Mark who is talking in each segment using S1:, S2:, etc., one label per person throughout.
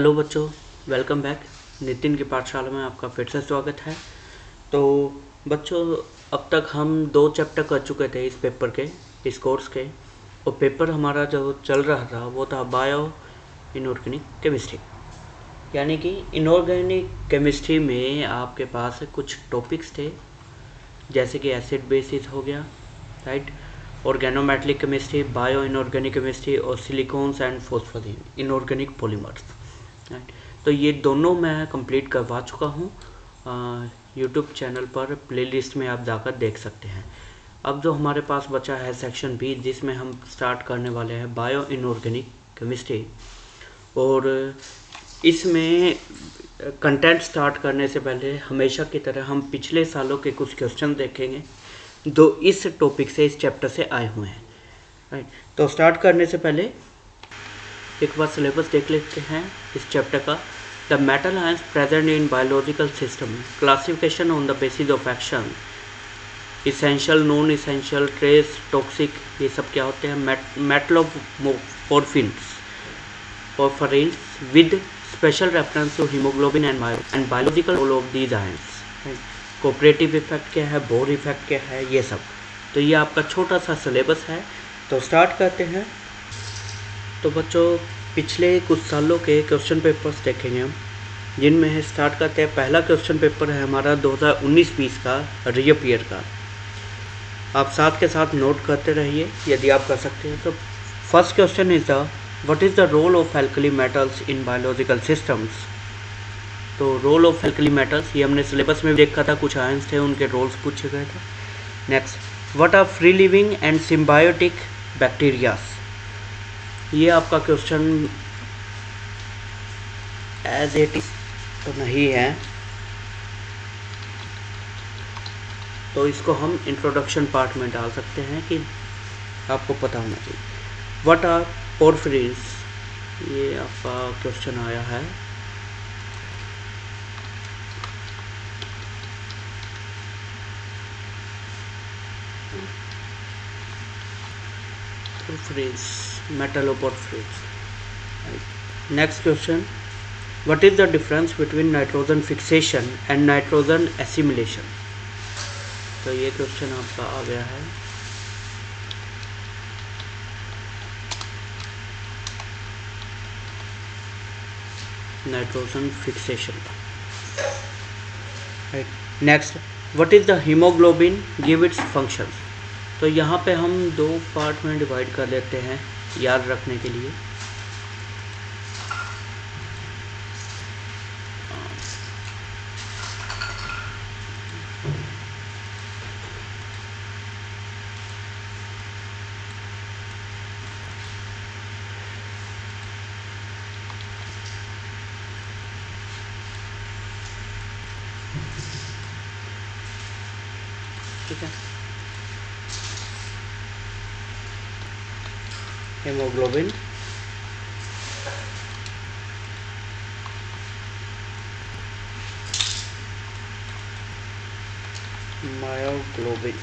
S1: Hello बच्चों, welcome back. Nitin की पाठशाला में आपका फिर से स्वागत है। तो बच्चों, अब तक हम 2 चैप्टर कर चुके थे इस पेपर के, इस कोर्स के। और पेपर हमारा जो चल रहा था वो था बायो इनऑर्गेनिक केमिस्ट्री। यानी कि इनऑर्गेनिक केमिस्ट्री में आपके पास कुछ टॉपिक्स थे, जैसे कि एसिड बेसिस हो गया, right, organometallic chemistry, bio inorganic chemistry और silicones and phosphorin inorganic polymers, right. तो ये दोनों मैं कंप्लीट करवा चुका हूँ। यूट्यूब चैनल पर प्लेलिस्ट में आप जाकर देख सकते हैं। अब जो हमारे पास बचा है सेक्शन बी, जिसमें हम स्टार्ट करने वाले हैं बायो इनऑर्गेनिक केमिस्ट्री। और इसमें कंटेंट स्टार्ट करने से पहले हमेशा की तरह हम पिछले सालों के कुछ क्वेश्चन देखेंगे जो इस टॉपिक से, इस चैप्टर से आए हुए हैं, राइट। तो स्टार्ट करने से पहले एक बार सिलेबस देख लेते हैं इस चैप्टर का। The metal ions present in biological system, classification on the basis of action, essential, non essential, trace, toxic, ये सब क्या होते हैं। Metalloporphyrins with special reference to haemoglobin and biological role of these ions, cooperative effect क्या है, Bohr effect क्या है, ये सब। तो ये आपका छोटा सा सिलेबस है। तो स्टार्ट करते हैं। तो बच्चों, पिछले कुछ सालों के क्वेश्चन पेपर्स देखेंगे हम, जिनमें स्टार्ट करते हैं। पहला क्वेश्चन पेपर है हमारा 2019-20 का रीअपियर का। आप साथ के साथ नोट करते रहिए यदि आप कर सकते हैं। तो first question is the what is the role of alkali metals in biological systems. तो रोल ऑफ एल्कली मेटल्स, ये हमने सिलेबस में देखा था, कुछ आयंस थे उनके रोल्स पूछे गए थे। Next, what are free living and symbiotic bacterias. ये आपका क्वेश्चन एज इट इज तो नहीं है, तो इसको हम इंट्रोडक्शन पार्ट में डाल सकते हैं कि आपको पता होना चाहिए। व्हाट आर पोरफिरिन्स, ये आपका क्वेश्चन आया है। Porphyrins, metalloporphyrins. Next question, what is the difference between nitrogen fixation and nitrogen assimilation. तो ये क्वेश्चन आपका आ गया है। Nitrogen fixation, right. Next, what is the haemoglobin, give its functions. तो यहाँ पे हम 2 पार्ट में डिवाइड कर लेते हैं याद रखने के लिए। ठीक है, हेमोग्लोबिन, मायोग्लोबिन,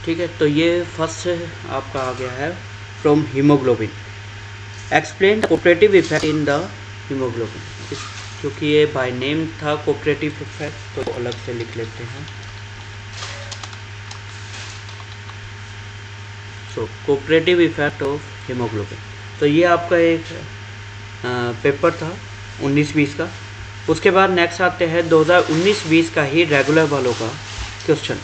S1: ठीक है। तो ये फर्स्ट आपका आ गया है from haemoglobin. Explain the cooperative effect in the haemoglobin. क्योंकि ये बाय नेम था कोऑपरेटिव इफेक्ट, तो अलग से लिख लेते हैं। सो कोऑपरेटिव इफेक्ट ऑफ हीमोग्लोबिन। तो ये आपका एक पेपर था 19-20 का। उसके बाद नेक्स्ट आते हैं 2019-20 का ही रेगुलर वालों का क्वेश्चन,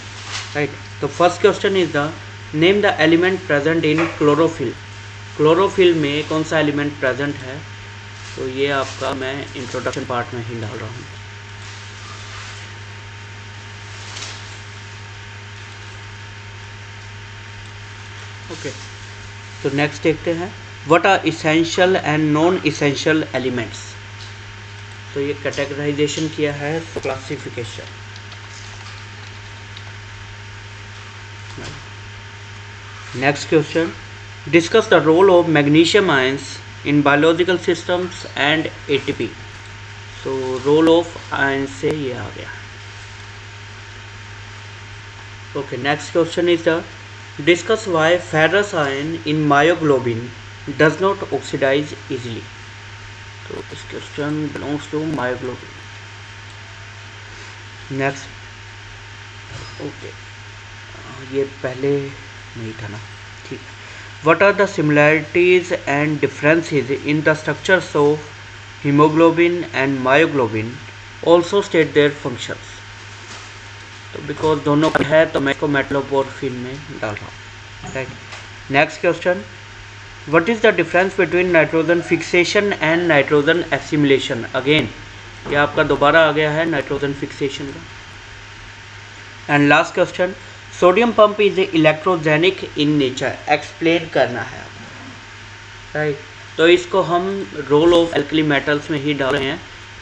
S1: राइट। तो first question is the name the element present in chlorophyll. Chlorophyll में कौन सा एलिमेंट प्रेजेंट है। तो ये आपका मैं इंट्रोडक्शन पार्ट में ही डाल रहा हूँ। ओके, तो नेक्स्ट देखते हैं, what are essential and non essential elements. तो ये कैटेगराइजेशन किया है, classification. Next question, discuss the role of magnesium ions in biological systems and ATP. तो रोल ऑफ आयंस से ये आ गया। Okay, next question is the discuss why ferrous ion in myoglobin does not oxidise easily. तो this question belongs to myoglobin. Next, okay, ये पहले नहीं था ना, ठीक। What are the similarities and differences in the structures of haemoglobin and myoglobin, also state their functions. तो because दोनों है तो मैं इसको मेटलोपोरफिन में डाल रहा हूँ, right. Next question, what is the difference between nitrogen fixation and nitrogen assimilation. Again ये आपका दोबारा आ गया है नाइट्रोजन फिक्सेशन का। And last question, sodium pump is electrogenic in nature, explain करना है आपको, राइट। तो इसको हम रोल ऑफ एल्कली मेटल्स में ही डाल रहे हैं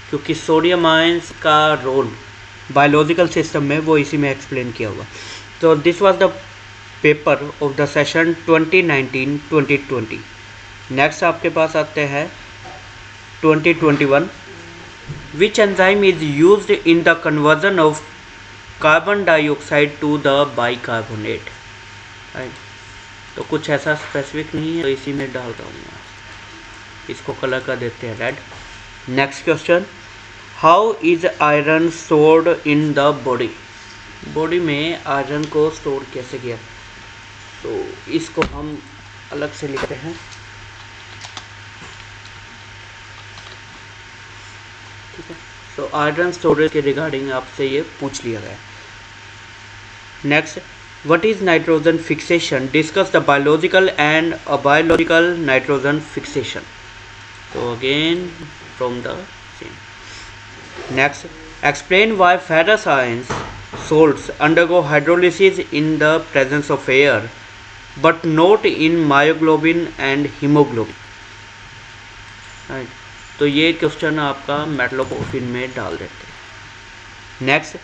S1: क्योंकि सोडियम आयंस का रोल बायोलॉजिकल सिस्टम में वो इसी में एक्सप्लेन किया हुआ। तो this was the paper of the session 2019-2020। Next आपके पास आते हैं 2021, which enzyme is used in the conversion of carbon dioxide to the bicarbonate, right. तो कुछ ऐसा स्पेसिफिक नहीं है तो इसी में डाल दूँगा, इसको कलर कर देते हैं red. Next question, how is iron stored in the body. Body में आयरन को स्टोर कैसे किया, तो इसको हम अलग से लिखते हैं, ठीक है। तो आयरन स्टोरेज के रिगार्डिंग आपसे ये पूछ लिया गया। Next, what is nitrogen fixation, discuss the biological and abiological nitrogen fixation. तो again from the same. Next, explain why ferrous ions salts undergo hydrolysis in the presence of air, but not in myoglobin and hemoglobin. Right. तो ये question आपका मेटलोपोरफिन में डाल देते हैं। Next,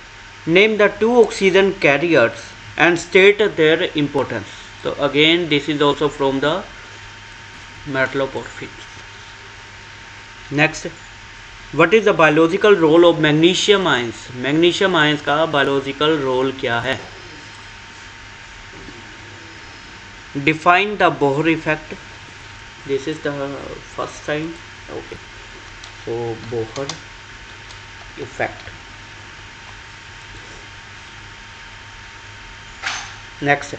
S1: name the two oxygen carriers and state their importance. तो again this is also from the मेटलोपोरफिन। Next, What is the biological role of magnesium ions? Magnesium ions का biological role क्या है? Define the Bohr effect. This is the first time. Okay. So Bohr effect. Next,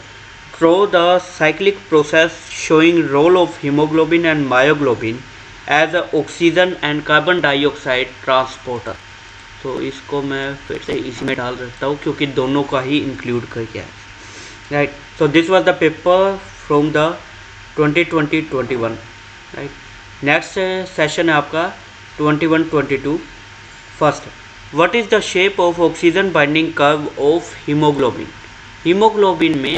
S1: draw the cyclic process showing role of hemoglobin and myoglobin as oxygen and carbon dioxide transporter. तो इसको मैं फिर से इसी में डाल देता हूँ क्योंकि दोनों का ही इंक्लूड कर गया है, right. So this was the paper from the 2020-21, right. Next session है आपका 21-22। First, what is the shape of oxygen binding curve of haemoglobin. Haemoglobin में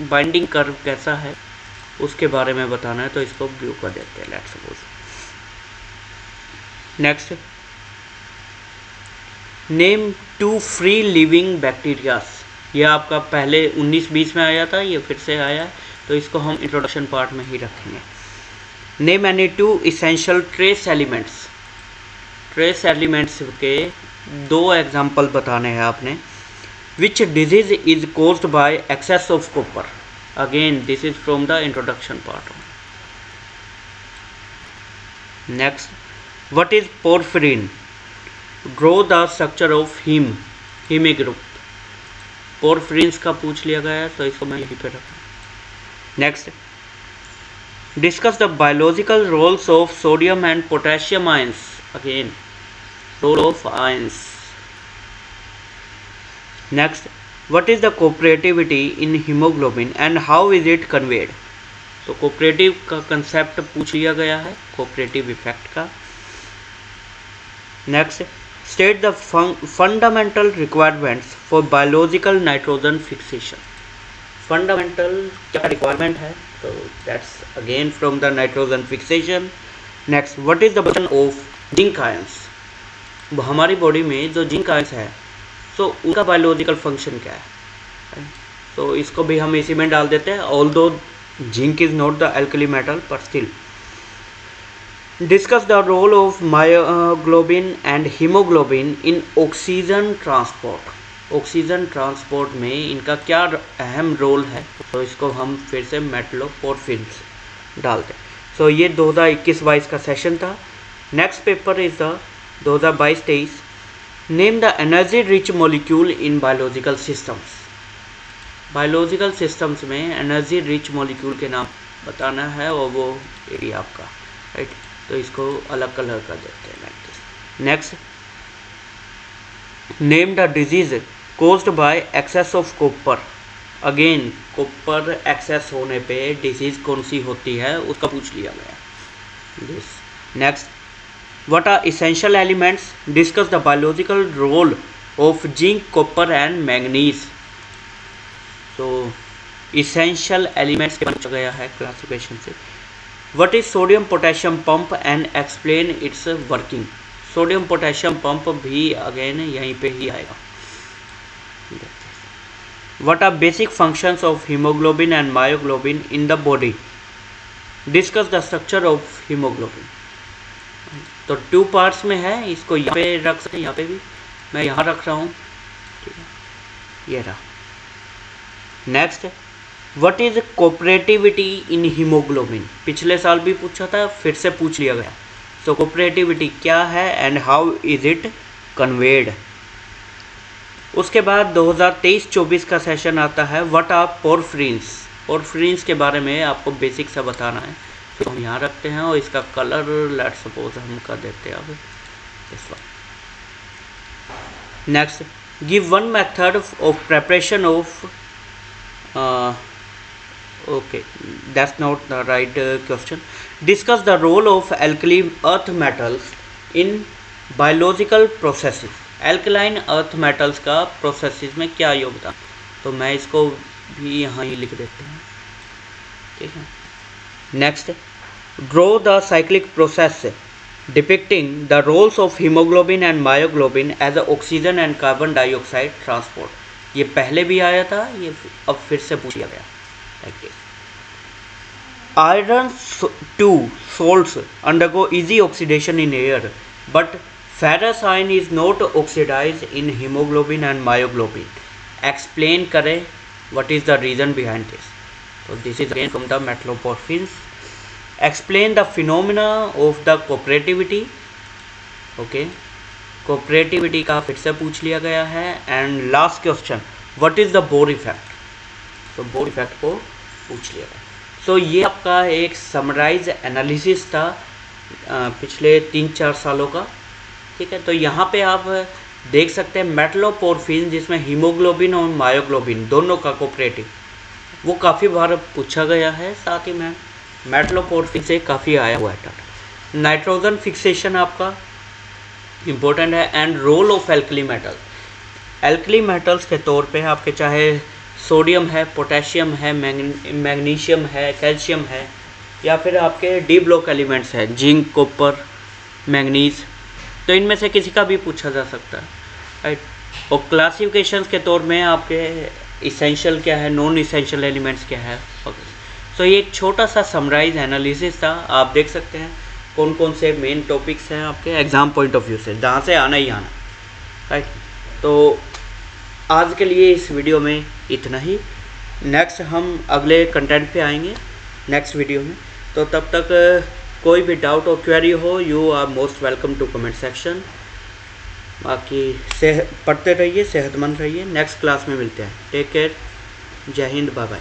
S1: बाइंडिंग कर्व कैसा है उसके बारे में बताना है, तो इसको ब्लू कर देते हैं, let's suppose. Next, name two free living bacterias. ये आपका पहले 19-20 में आया था, ये फिर से आया है, तो इसको हम इंट्रोडक्शन पार्ट में ही रखेंगे। Name any two essential trace elements. Trace elements के 2 एग्जाम्पल बताने हैं आपने। Which disease is caused by excess of copper. Again this is from the introduction part. Next, what is porphyrin? Draw the structure of heme group. porphyrins का पूछ लिया गया है तो इसको मैं यहीं पे रखूँ। Next, discuss the biological roles of sodium and potassium ions. Again role of ions. Next, what is the cooperativity in haemoglobin and how is it conveyed. तो कोऑपरेटिव का कंसेप्ट पूछ लिया गया है, कोऑपरेटिव इफेक्ट का। Next, state the fundamental requirements for biological nitrogen fixation. Fundamental क्या requirement है, तो that's again from the nitrogen fixation. Next, what is the position of zinc ions. हमारी बॉडी में जो जिंक आयंस है तो उनका बायोलॉजिकल फंक्शन क्या है, तो इसको भी हम इसी में डाल देते हैं। Although zinc is not the alkali metal पर still. Discuss the role of myoglobin and hemoglobin in oxygen transport. Oxygen transport में इनका क्या अहम रोल है, तो इसको हम फिर से मेटलोपोरफिन्स डालते हैं। सो ये 2021-22 का सेशन था। Next paper is the 2022-23, name the energy rich molecule in biological systems. Biological systems में एनर्जी रिच मॉलिक्यूल के नाम बताना है और वो एरिया आपका, राइट। तो इसको अलग कलर कर देते हैं like this. Next, name the disease caused by excess of copper. Again copper excess होने पे डिजीज कौन सी होती है उसका पूछ लिया गया this. Next, what are essential elements, discuss the biological role of zinc, copper and manganese. तो इसेंशियल एलिमेंट्स के पूछा गया है क्लासिफिकेशन से। What is sodium potassium pump and explain its working. Sodium potassium pump भी अगेन यहीं पे ही आएगा। What are basic functions of haemoglobin and myoglobin in the body, discuss the structure of haemoglobin. तो 2 पार्ट्स में है, इसको यहाँ पे रख सकते हैं, यहाँ पे भी मैं यहाँ रख रहा हूँ, ठीक है, ये रहा। Next, what is cooperativity in haemoglobin. पिछले साल भी पूछा था, फिर से पूछ लिया गया। सो कोऑपरेटिविटी क्या है and how is it conveyed. उसके बाद 2023-24 का सेशन आता है, व्हाट आर पोरफ्रिन्स। पोरफ्रिन्स के बारे में आपको बेसिक सा बताना है। तो हम यहाँ रखते हैं और इसका कलर लेट सपोज हम कर देते हैं अब इस बार। Next, give one method of preparation of, okay, that's not the right question. Discuss the role of alkaline earth metals in biological processes. Alkaline earth metals का processes में क्या योगदान। तो मैं इसको भी यहाँ ही लिख देते हैं, ठीक है। Next, draw the cyclic process depicting the roles of hemoglobin and myoglobin as a oxygen and carbon dioxide transport. ये पहले भी आया था, ये अब फिर से पूछ लिया गया like this. Iron 2 salts undergo easy oxidation in air, but ferrous iron is not oxidized in hemoglobin and myoglobin. Explain करें what is the reason behind this. So this is again from the metalloporphins. Explain the phenomena of the cooperativity. Okay, cooperativity का फिर से पूछ लिया गया है। And last question, what is the Bohr effect. तो Bohr effect को पूछ लिया गया। तो ये आपका एक समराइज एनालिसिस था पिछले 3-4 सालों का, ठीक है। तो यहाँ पे आप देख सकते हैं मेटलोपोरफिन, जिसमें हीमोग्लोबिन और मायोग्लोबिन दोनों का कोऑपरेटिव, वो काफ़ी बार पूछा गया है। साथ ही में मेटलोपोरफिन से काफ़ी आया हुआ है डाटा। नाइट्रोजन फिक्सेशन आपका इम्पोर्टेंट है। And role of alkali metals. Alkali metals के तौर पे आपके चाहे सोडियम है, पोटेशियम है, मैग्नीशियम है, कैल्शियम है, या फिर आपके डी ब्लॉक एलिमेंट्स है, जिंक, कॉपर, मैंगनीज, तो इनमें से किसी का भी पूछा जा सकता है, राइट। और क्लासिफिकेशंस के तौर में आपके इसेंशियल क्या है, नॉन इसेंशियल एलिमेंट्स क्या है। सो ये एक छोटा सा समराइज एनालिसिस था। आप देख सकते हैं कौन कौन से मेन टॉपिक्स हैं आपके एग्ज़ाम पॉइंट ऑफ व्यू से, जहाँ से आना ही आना, राइट। तो आज के लिए इस वीडियो में इतना ही। नेक्स्ट हम अगले कंटेंट पे आएंगे नेक्स्ट वीडियो में। तो तब तक कोई भी डाउट और क्वेरी हो, you are most welcome to comment section. बाकी पढ़ते रहिए, सेहतमंद रहिए। नेक्स्ट क्लास में मिलते हैं। टेक केयर, जय हिंद, बाय बाय।